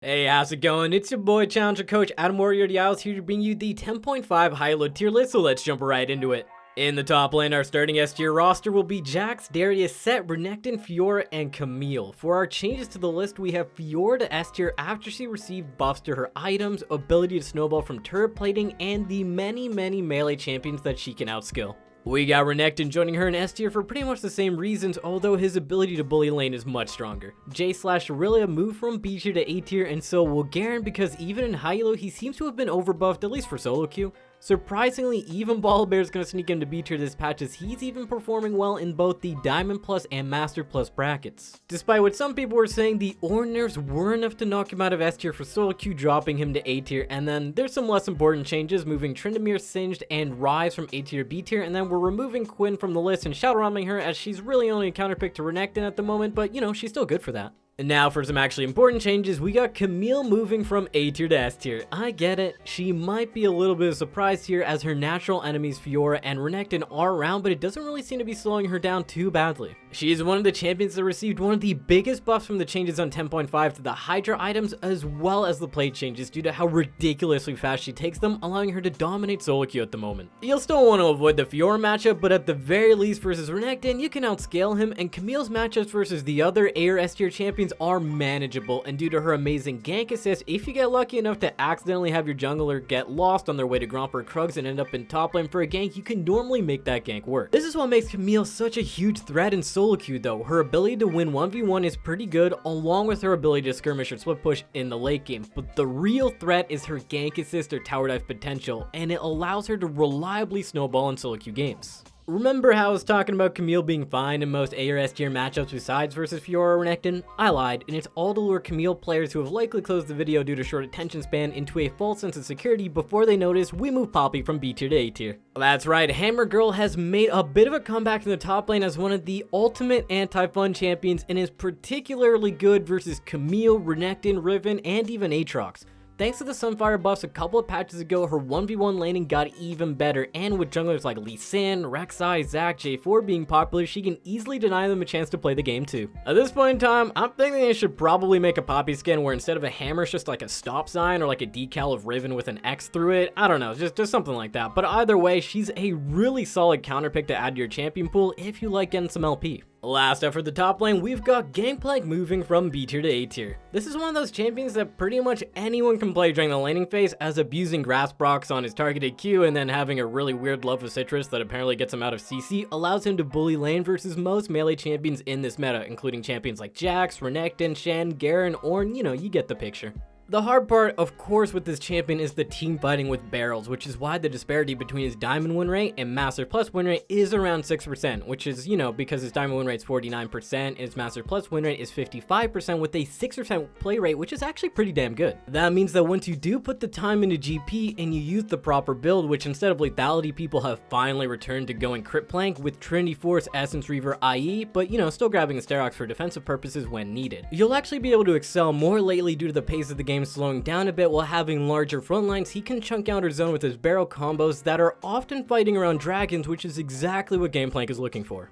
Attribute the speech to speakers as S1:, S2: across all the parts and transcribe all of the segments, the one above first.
S1: Hey, how's it going? It's your boy Challenger Coach Adam Warrior Dials here to bring you the 10.5 High-ELO tier list, so let's jump right into it. In the top lane, our starting S tier roster will be Jax, Darius, Sett, Renekton, Fiora, and Camille. For our changes to the list, we have Fiora to S tier after she received buffs to her items, ability to snowball from turret plating, and the many melee champions that she can outskill. We got Renekton joining her in S tier for pretty much the same reasons, although his ability to bully lane is much stronger. J/Aurelia moved from B tier to A tier, and so will Garen, because even in High-ELO he seems to have been overbuffed, at least for solo queue. Surprisingly, even Bear is going to sneak into B tier this patch, as he's even performing well in both the Diamond Plus and Master Plus brackets. Despite what some people were saying, the Ore nerfs were enough to knock him out of S tier for solo queue, dropping him to A tier, and then there's some less important changes, moving Tryndamere, Singed, and Rise from A tier to B tier, and then we're removing Quinn from the list and shadow-rombing her, as she's really only a counterpick to Renekton at the moment, but you know, she's still good for that. And now for some actually important changes, we got Camille moving from A tier to S tier. I get it, she might be a little bit of a surprise here, as her natural enemies Fiora and Renekton are around, but it doesn't really seem to be slowing her down too badly. She is one of the champions that received one of the biggest buffs from the changes on 10.5 to the Hydra items, as well as the plate changes, due to how ridiculously fast she takes them, allowing her to dominate solo queue at the moment. You'll still want to avoid the Fiora matchup, but at the very least versus Renekton, you can outscale him, and Camille's matchups versus the other A or S tier champions are manageable, and due to her amazing gank assist, if you get lucky enough to accidentally have your jungler get lost on their way to Gromp or Krugs and end up in top lane for a gank, you can normally make that gank work. This is what makes Camille such a huge threat in solo queue though. Her ability to win 1v1 is pretty good, along with her ability to skirmish or split push in the late game, but the real threat is her gank assist or tower dive potential, and it allows her to reliably snowball in solo queue games. Remember how I was talking about Camille being fine in most A or S tier matchups besides versus Fiora or Renekton? I lied, and it's all to lure Camille players who have likely closed the video due to short attention span into a false sense of security before they notice we move Poppy from B tier to A tier. That's right, Hammer Girl has made a bit of a comeback in the top lane as one of the ultimate anti-fun champions, and is particularly good versus Camille, Renekton, Riven, and even Aatrox. Thanks to the Sunfire buffs a couple of patches ago, her 1v1 laning got even better, and with junglers like Lee Sin, Rek'Sai, Zac, J4 being popular, she can easily deny them a chance to play the game too. At this point in time, I'm thinking they should probably make a Poppy skin where instead of a hammer it's just like a stop sign, or like a decal of Riven with an X through it. I don't know, just something like that. But either way, she's a really solid counterpick to add to your champion pool if you like getting some LP. Last up for the top lane, we've got Gangplank moving from B tier to A tier. This is one of those champions that pretty much anyone can play during the laning phase, as abusing Grass Brox on his targeted Q and then having a really weird love of Citrus that apparently gets him out of CC allows him to bully lane versus most melee champions in this meta, including champions like Jax, Renekton, Shen, Garen, Ornn, you know, you get the picture. The hard part, of course, with this champion is the team fighting with barrels, which is why the disparity between his Diamond win rate and Master Plus win rate is around 6%, which is, you know, because his Diamond win rate is 49% and his Master Plus win rate is 55% with a 6% play rate, which is actually pretty damn good. That means that once you do put the time into GP and you use the proper build, which instead of lethality, people have finally returned to going crit plank with Trinity Force, Essence Reaver, IE, but you know, still grabbing a Sterox for defensive purposes when needed. You'll actually be able to excel more lately due to the pace of the game slowing down a bit while having larger front lines. He can chunk out her zone with his barrel combos that are often fighting around dragons, which is exactly what Gangplank is looking for.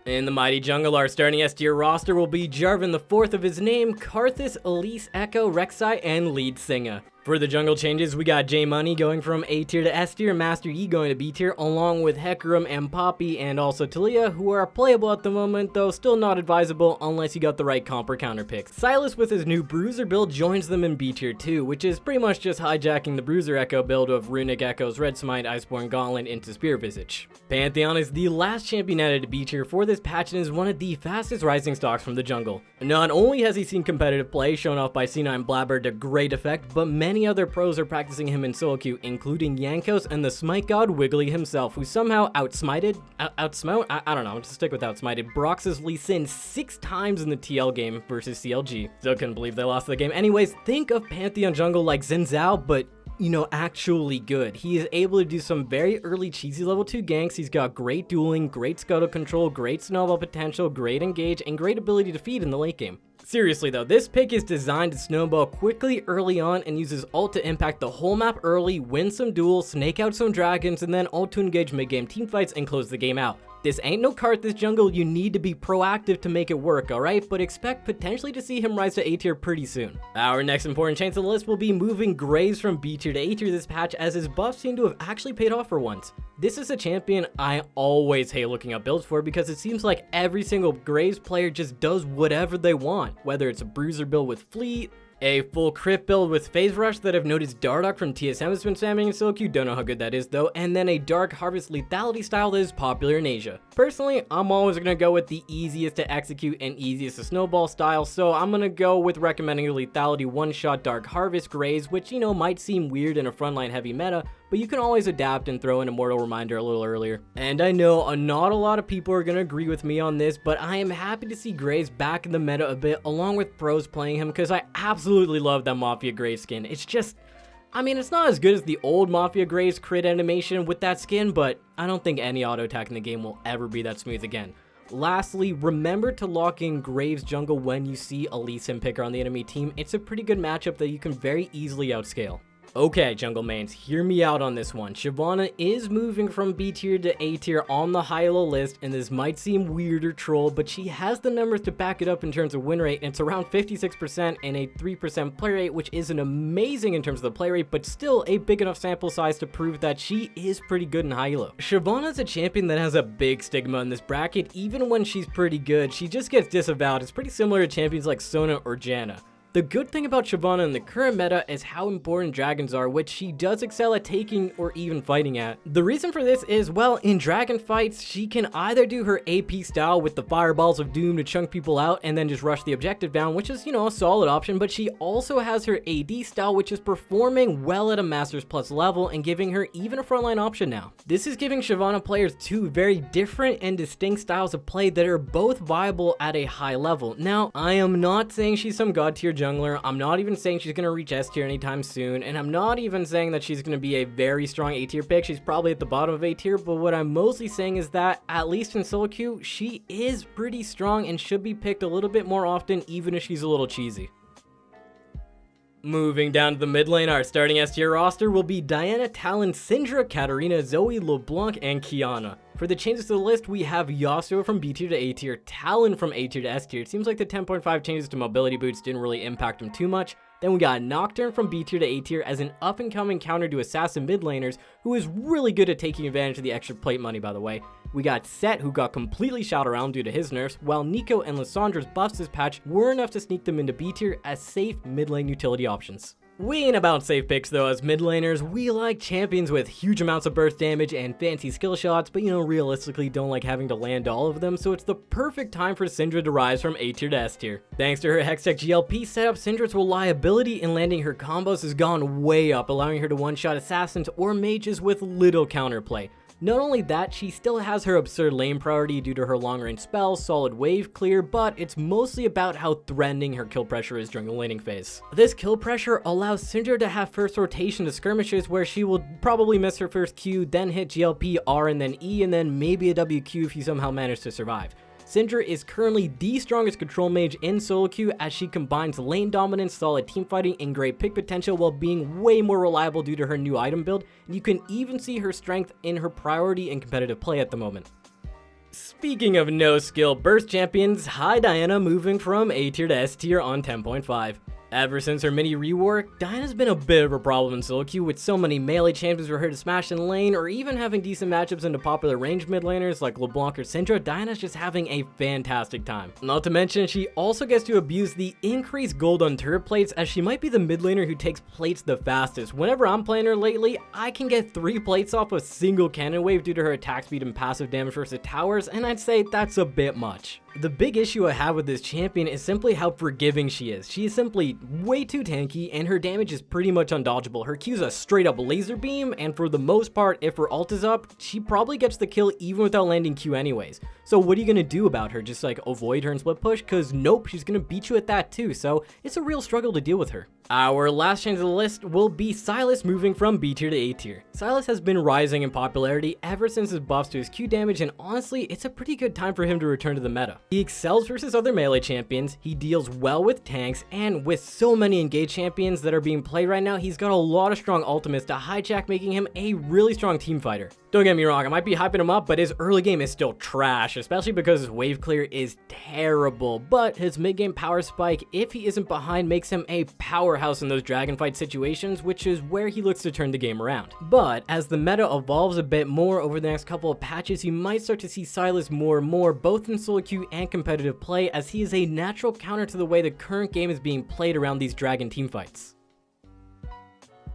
S1: In the mighty jungle, our starting S tier roster will be Jarvan, the fourth of his name, Karthus, Elise, Echo, Rek'Sai, and Lead Singer. For the jungle changes, we got J Money going from A tier to S tier, Master Yi going to B tier, along with Hecarim and Poppy, and also Talia, who are playable at the moment, though still not advisable unless you got the right comp or counter picks. Sylas with his new Bruiser build joins them in B tier too, which is pretty much just hijacking the Bruiser Echo build of Runic Echo's Red Smite, Iceborne Gauntlet into Spear Visage. Pantheon is the last champion added to B tier for this patch and is one of the fastest rising stocks from the jungle. Not only has he seen competitive play shown off by C9 Blabber to great effect, but many other pros are practicing him in solo queue, including Yankos and the Smite God Wiggly himself, who somehow outsmote? I don't know, just stick with outsmited Brox's Lee Sin 6 times in the TL game versus CLG. Still couldn't believe they lost the game. Anyways, think of Pantheon jungle like Xin Zhao, but you know, actually good. He is able to do some very early cheesy level 2 ganks. He's got great dueling, great scuttle control, great snowball potential, great engage, and great ability to feed in the late game. Seriously though, this pick is designed to snowball quickly early on and uses ult to impact the whole map early, win some duels, snake out some dragons, and then ult to engage mid-game teamfights and close the game out. This ain't no Karthus jungle, you need to be proactive to make it work, alright? But expect potentially to see him rise to A tier pretty soon. Our next important change on the list will be moving Graves from B tier to A tier this patch, as his buffs seem to have actually paid off for once. This is a champion I always hate looking up builds for because it seems like every single Graves player just does whatever they want, whether it's a bruiser build with fleet, a full crit build with phase rush that I've noticed Dardoch from TSM has been spamming in solo queue, don't know how good that is though, and then a dark harvest lethality style that is popular in Asia. Personally, I'm always gonna go with the easiest to execute and easiest to snowball style, so I'm gonna go with recommending a lethality one-shot dark harvest Graves, which might seem weird in a frontline heavy meta, but you can always adapt and throw in Immortal Reminder a little earlier. And I know not a lot of people are gonna agree with me on this, but I am happy to see Graves back in the meta a bit, along with pros playing him, because I absolutely love that Mafia Graves skin. It's just, it's not as good as the old Mafia Graves crit animation with that skin, but I don't think any auto attack in the game will ever be that smooth again. Lastly, remember to lock in Graves jungle when you see a Lee Sin picker on the enemy team. It's a pretty good matchup that you can very easily outscale. Okay, jungle mains, hear me out on this one. Shyvana is moving from B tier to A tier on the High-ELO list, and this might seem weird or troll, but she has the numbers to back it up in terms of win rate, and it's around 56% and a 3% play rate, which isn't amazing in terms of the play rate, but still a big enough sample size to prove that she is pretty good in High-ELO. Shyvana is a champion that has a big stigma in this bracket. Even when she's pretty good, she just gets disavowed. It's pretty similar to champions like Sona or Janna. The good thing about Shyvana in the current meta is how important dragons are, which she does excel at taking or even fighting at. The reason for this is, well, in dragon fights, she can either do her AP style with the fireballs of doom to chunk people out and then just rush the objective down, which is, a solid option, but she also has her AD style, which is performing well at a Masters Plus level and giving her even a frontline option now. This is giving Shyvana players two very different and distinct styles of play that are both viable at a high level. Now, I am not saying she's some god tier jungler. I'm not even saying she's going to reach S tier anytime soon, and I'm not even saying that she's going to be a very strong A tier pick. She's probably at the bottom of A tier, but what I'm mostly saying is that, at least in solo queue, she is pretty strong and should be picked a little bit more often, even if she's a little cheesy. Moving down to the mid lane, our starting S tier roster will be Diana, Talon, Syndra, Katarina, Zoe, LeBlanc, and Qiyana. For the changes to the list, we have Yasuo from B tier to A tier, Talon from A tier to S tier. It seems like the 10.5 changes to mobility boots didn't really impact him too much. Then we got Nocturne from B tier to A tier as an up-and-coming counter to assassin mid laners, who is really good at taking advantage of the extra plate money, by the way. We got Set, who got completely shot around due to his nerfs, while Nico and Lissandra's buffs this patch were enough to sneak them into B tier as safe mid lane utility options. We ain't about safe picks though. As mid laners, we like champions with huge amounts of burst damage and fancy skill shots, but realistically don't like having to land all of them, so it's the perfect time for Syndra to rise from A tier to S tier. Thanks to her Hextech GLP setup, Syndra's reliability in landing her combos has gone way up, allowing her to one-shot assassins or mages with little counterplay. Not only that, she still has her absurd lane priority due to her long-range spells, solid wave clear, but it's mostly about how threatening her kill pressure is during the laning phase. This kill pressure allows Syndra to have first rotation to skirmishes where she will probably miss her first Q, then hit GLP, R, and then E, and then maybe a WQ if you somehow manage to survive. Syndra is currently the strongest control mage in solo queue as she combines lane dominance, solid teamfighting, and great pick potential while being way more reliable due to her new item build, and you can even see her strength in her priority and competitive play at the moment. Speaking of no skill burst champions, hi Diana moving from A tier to S tier on 10.5. Ever since her mini rework, Diana's been a bit of a problem in solo queue with so many melee champions for her to smash in lane, or even having decent matchups into popular ranged mid laners like LeBlanc or Syndra. Diana's just having a fantastic time. Not to mention, she also gets to abuse the increased gold on turret plates, as she might be the mid laner who takes plates the fastest. Whenever I'm playing her lately, I can get 3 plates off a single cannon wave due to her attack speed and passive damage versus towers, and I'd say that's a bit much. The big issue I have with this champion is simply how forgiving she is. She is simply way too tanky, and her damage is pretty much undodgeable. Her Q's a straight up laser beam, and for the most part, if her ult is up, she probably gets the kill even without landing Q anyways. So what are you gonna do about her? Just like avoid her and split push? Cause nope, she's gonna beat you at that too, so it's a real struggle to deal with her. Our last change of the list will be Sylas moving from B tier to A tier. Sylas has been rising in popularity ever since his buffs to his Q damage, and honestly, it's a pretty good time for him to return to the meta. He excels versus other melee champions, he deals well with tanks, and with so many engaged champions that are being played right now, he's got a lot of strong ultimates to hijack, making him a really strong team fighter. Don't get me wrong, I might be hyping him up, but his early game is still trash, especially because his wave clear is terrible, but his mid game power spike, if he isn't behind, makes him a powerhouse in those dragon fight situations, which is where he looks to turn the game around. But as the meta evolves a bit more over the next couple of patches, you might start to see Sylas more and more, both in solo queue and competitive play, as he is a natural counter to the way the current game is being played around these dragon teamfights.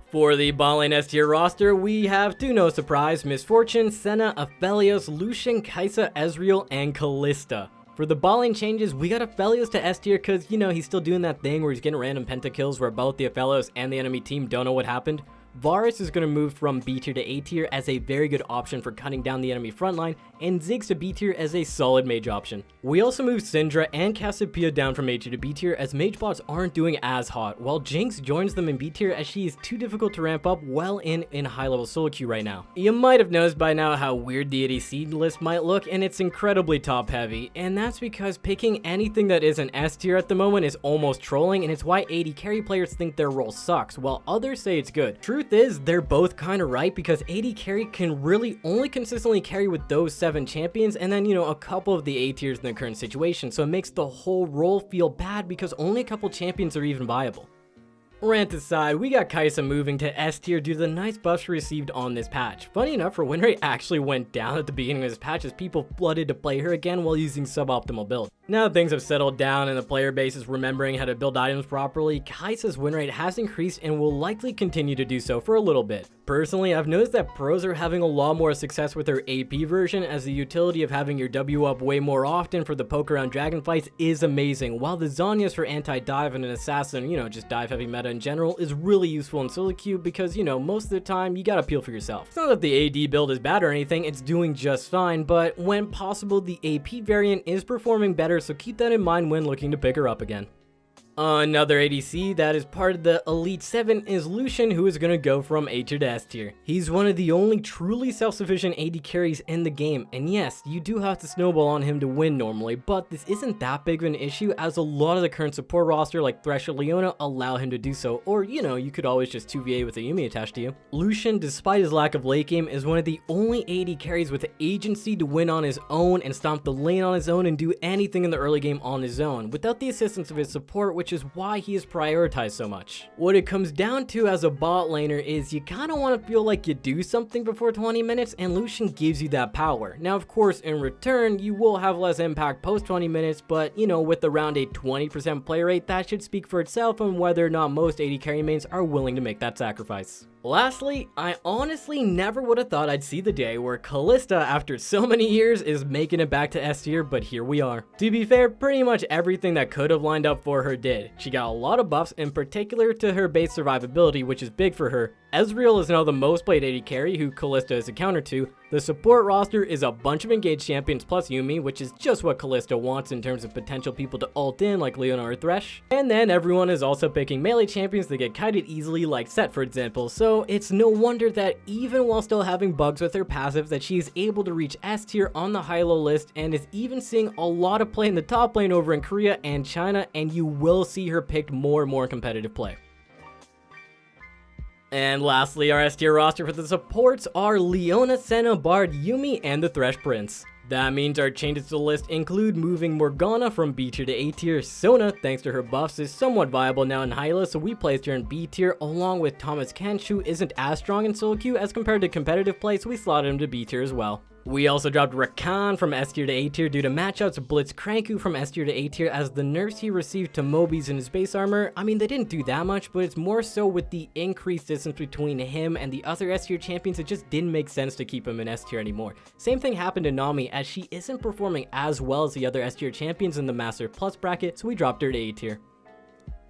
S1: For the bot lane S tier roster, we have, to no surprise, Misfortune, Senna, Aphelios, Lucian, Kai'Sa, Ezreal, and Kalista. For the bot lane changes, we got Aphelios to S tier because, you know, he's still doing that thing where he's getting random pentakills where both the Aphelios and the enemy team don't know what happened. Varus is going to move from B tier to A tier as a very good option for cutting down the enemy frontline, and Ziggs to B tier as a solid mage option. We also moved Syndra and Cassiopeia down from A tier to B tier as mage bots aren't doing as hot, while Jinx joins them in B tier as she is too difficult to ramp up well in high level solo queue right now. You might have noticed by now how weird the ADC list might look, and it's incredibly top heavy, and that's because picking anything that is an S tier at the moment is almost trolling, and it's why AD carry players think their role sucks, while others say it's good. Truth is, they're both kind of right, because AD carry can really only consistently carry with those 7 champions, and then, you know, a couple of the A tiers in the current situation, so it makes the whole role feel bad because only a couple champions are even viable. Rant aside, we got Kai'Sa moving to S tier due to the nice buffs she received on this patch. Funny enough, her win rate actually went down at the beginning of this patch as people flooded to play her again while using suboptimal builds. Now that things have settled down and the player base is remembering how to build items properly, Kai'Sa's win rate has increased and will likely continue to do so for a little bit. Personally, I've noticed that pros are having a lot more success with their AP version, as the utility of having your W up way more often for the poke around dragon fights is amazing, while the Zhonya's for anti-dive and an assassin, you know, just dive heavy meta in general, is really useful in solo queue because, you know, most of the time you gotta peel for yourself. It's not that the AD build is bad or anything, it's doing just fine, but when possible, the AP variant is performing better, so keep that in mind when looking to pick her up again. Another ADC that is part of the Elite 7 is Lucian, who is going to go from A tier to S tier. He's one of the only truly self-sufficient AD carries in the game, and yes, you do have to snowball on him to win normally, but this isn't that big of an issue as a lot of the current support roster like Thresh or Leona allow him to do so, or, you know, you could always just 2va with a Yuumi attached to you. Lucian, despite his lack of late game, is one of the only AD carries with agency to win on his own and stomp the lane on his own and do anything in the early game on his own, without the assistance of his support, which is why he is prioritized so much. What it comes down to as a bot laner is you kind of want to feel like you do something before 20 minutes, and Lucian gives you that power. Now, of course, in return, you will have less impact post 20 minutes, but, you know, with around a 20% play rate, that should speak for itself on whether or not most AD carry mains are willing to make that sacrifice. Lastly, I honestly never would have thought I'd see the day where Kalista, after so many years, is making it back to S tier, but here we are. To be fair, pretty much everything that could have lined up for her did. She got a lot of buffs, in particular to her base survivability, which is big for her. Ezreal is now the most played AD carry, who Kalista is a counter to. The support roster is a bunch of engaged champions plus Yuumi, which is just what Kalista wants in terms of potential people to ult in like Leona or Thresh. And then everyone is also picking melee champions that get kited easily like Sett, for example, so it's no wonder that even while still having bugs with her passive, that she is able to reach S tier on the High-ELO list and is even seeing a lot of play in the top lane over in Korea and China, and you will see her picked more and more competitive play. And lastly, our S tier roster for the supports are Leona, Senna, Bard, Yuumi, and the Thresh Prince. That means our changes to the list include moving Morgana from B tier to A tier. Sona, thanks to her buffs, is somewhat viable now in High-ELO, so we placed her in B tier, along with Thomas Kench, who isn't as strong in solo queue as compared to competitive play, so we slotted him to B tier as well. We also dropped Rakan from S tier to A tier due to matchups, Blitzcrank from S tier to A tier as the nerfs he received to Mobies in his base armor. I mean, they didn't do that much, but it's more so with the increased distance between him and the other S tier champions, it just didn't make sense to keep him in S tier anymore. Same thing happened to Nami, as she isn't performing as well as the other S tier champions in the Master Plus bracket, so we dropped her to A tier.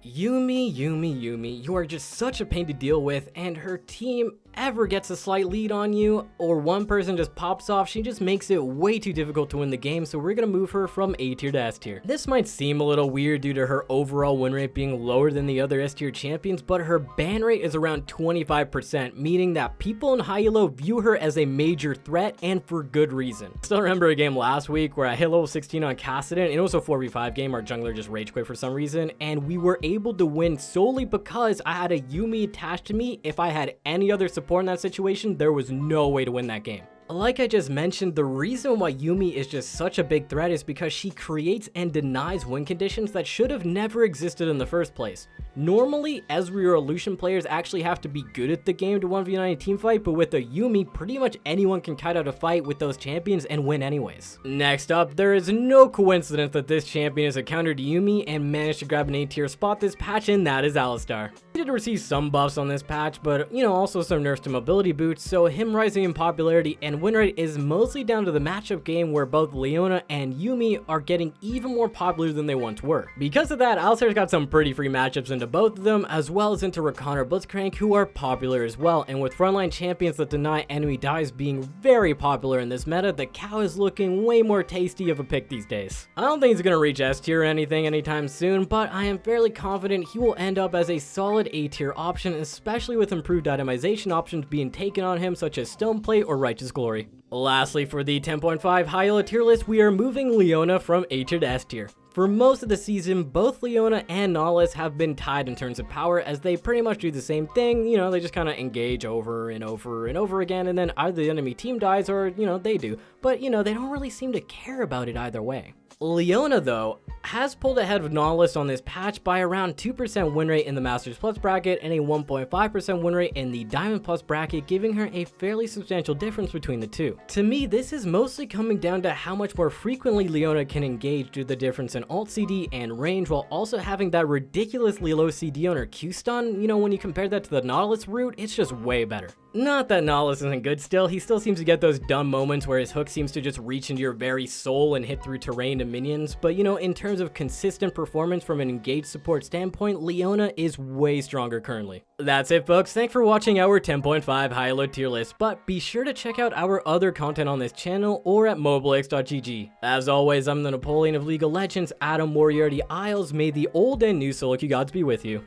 S1: Yuumi, you are just such a pain to deal with, and her team ever gets a slight lead on you, or one person just pops off, she just makes it way too difficult to win the game, so we're gonna move her from A tier to S tier. This might seem a little weird due to her overall win rate being lower than the other S tier champions, but her ban rate is around 25%, meaning that people in High-ELO view her as a major threat, and for good reason. Still remember a game last week where I hit level 16 on Kassadin, and it was a 4v5 game. Our jungler just rage quit for some reason, and we were able to win solely because I had a Yuumi attached to me. If I had any other support in that situation, there was no way to win that game. Like I just mentioned, the reason why Yuumi is just such a big threat is because she creates and denies win conditions that should have never existed in the first place. Normally, Ezreal or Lucian players actually have to be good at the game to 1v9 a team fight, but with a Yuumi, pretty much anyone can kite out a fight with those champions and win anyways. Next up, there is no coincidence that this champion is a counter to Yuumi and managed to grab an A tier spot this patch, and that is Alistar. He did receive some buffs on this patch, but also some nerfs to mobility boots, so him rising in popularity and win rate is mostly down to the matchup game where both Leona and Yuumi are getting even more popular than they once were. Because of that, Alistar's got some pretty free matchups into both of them, as well as into Rakan or Blitzcrank, who are popular as well, and with frontline champions that deny enemy dives being very popular in this meta, the cow is looking way more tasty of a pick these days. I don't think he's gonna reach S tier or anything anytime soon, but I am fairly confident he will end up as a solid A tier option, especially with improved itemization options being taken on him, such as Stoneplate or Righteous Glory. Lastly, for the 10.5 High-ELO tier list, we are moving Leona from A tier to S tier. For most of the season, both Leona and Nautilus have been tied in terms of power, as they pretty much do the same thing. They just kind of engage over and over and over again, and then either the enemy team dies or, they do. But, they don't really seem to care about it either way. Leona, though, has pulled ahead of Nautilus on this patch by around 2% win rate in the Masters Plus bracket and a 1.5% win rate in the Diamond Plus bracket, giving her a fairly substantial difference between the two. To me, this is mostly coming down to how much more frequently Leona can engage due to the difference in ult CD and range, while also having that ridiculously low CD on her Q stun. When you compare that to the Nautilus route, it's just way better. Not that Nautilus isn't good still, he still seems to get those dumb moments where his hook seems to just reach into your very soul and hit through terrain and minions, but in terms of consistent performance from an engaged support standpoint, Leona is way stronger currently. That's it folks, thanks for watching our 10.5 High-ELO tier list, but be sure to check out our other content on this channel or at mobalytics.gg. As always, I'm the Napoleon of League of Legends, Adam Moriarty Isles. May the old and new solo queue gods be with you.